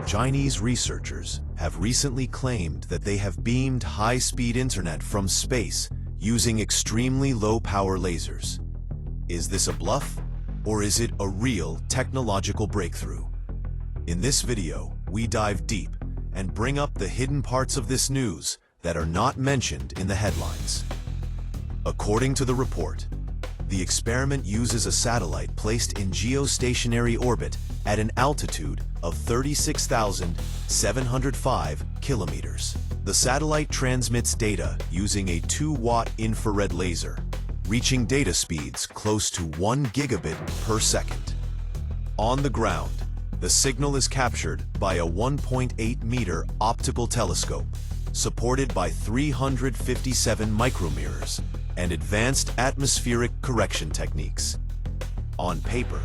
Chinese researchers have recently claimed that they have beamed high-speed internet from space using extremely low-power lasers. Is this a bluff, or is it a real technological breakthrough? In this video, we dive deep and bring up the hidden parts of this news that are not mentioned in the headlines. According to the report, the experiment uses a satellite placed in geostationary orbit at an altitude of 36,705 kilometers. The satellite transmits data using a 2-watt infrared laser, reaching data speeds close to 1 gigabit per second. On the ground, the signal is captured by a 1.8-meter optical telescope, supported by 357 micromirrors and advanced atmospheric correction techniques. On paper,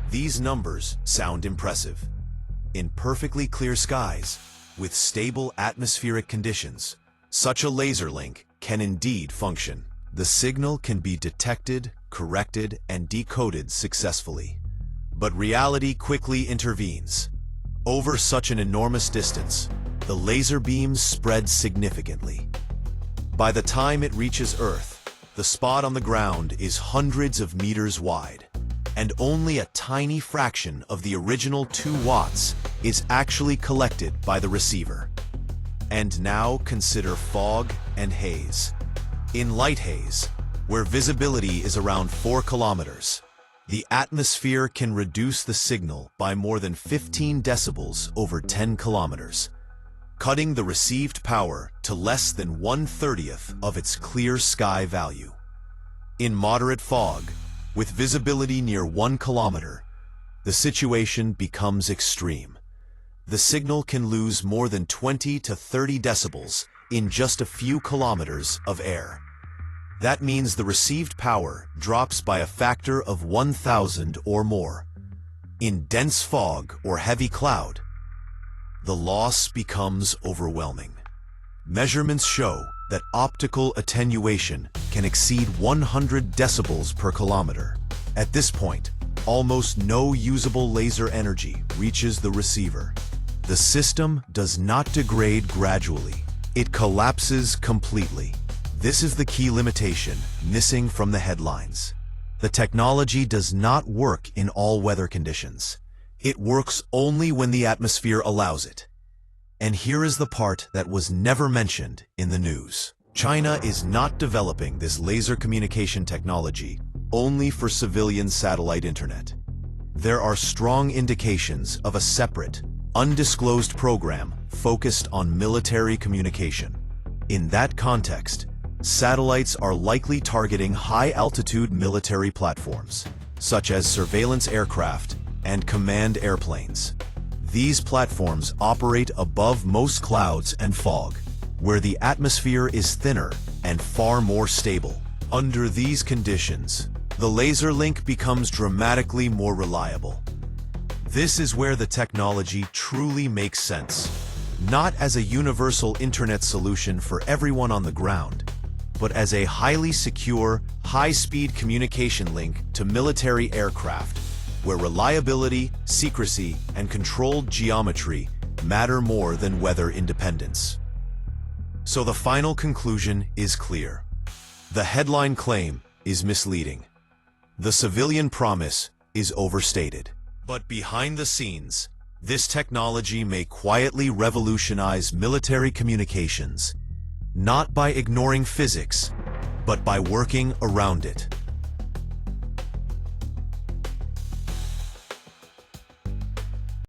these numbers sound impressive. In perfectly clear skies, with stable atmospheric conditions, such a laser link can indeed function. The signal can be detected, corrected, and decoded successfully. But reality quickly intervenes. Over such an enormous distance, the laser beams spread significantly. By the time it reaches Earth, the spot on the ground is hundreds of meters wide, and only a tiny fraction of the original 2 watts is actually collected by the receiver. And now consider fog and haze. In light haze, where visibility is around 4 kilometers, the atmosphere can reduce the signal by more than 15 decibels over 10 kilometers, cutting the received power to less than 1/30th of its clear sky value. In moderate fog, with visibility near 1 kilometer, the situation becomes extreme. The signal can lose more than 20 to 30 decibels in just a few kilometers of air. That means the received power drops by a factor of 1,000 or more. In dense fog or heavy cloud, the loss becomes overwhelming. Measurements show that optical attenuation can exceed 100 decibels per kilometer. At this point, almost no usable laser energy reaches the receiver. The system does not degrade gradually. It collapses completely. This is the key limitation missing from the headlines. The technology does not work in all weather conditions. It works only when the atmosphere allows it. And here is the part that was never mentioned in the news. China is not developing this laser communication technology only for civilian satellite internet. There are strong indications of a separate, undisclosed program focused on military communication. In that context, satellites are likely targeting high-altitude military platforms, such as surveillance aircraft and command airplanes. These platforms operate above most clouds and fog, where the atmosphere is thinner and far more stable. Under these conditions, the laser link becomes dramatically more reliable. This is where the technology truly makes sense, not as a universal internet solution for everyone on the ground, but as a highly secure, high-speed communication link to military aircraft, where reliability, secrecy, and controlled geometry matter more than weather independence. So the final conclusion is clear. The headline claim is misleading. The civilian promise is overstated. But behind the scenes, this technology may quietly revolutionize military communications, not by ignoring physics, but by working around it.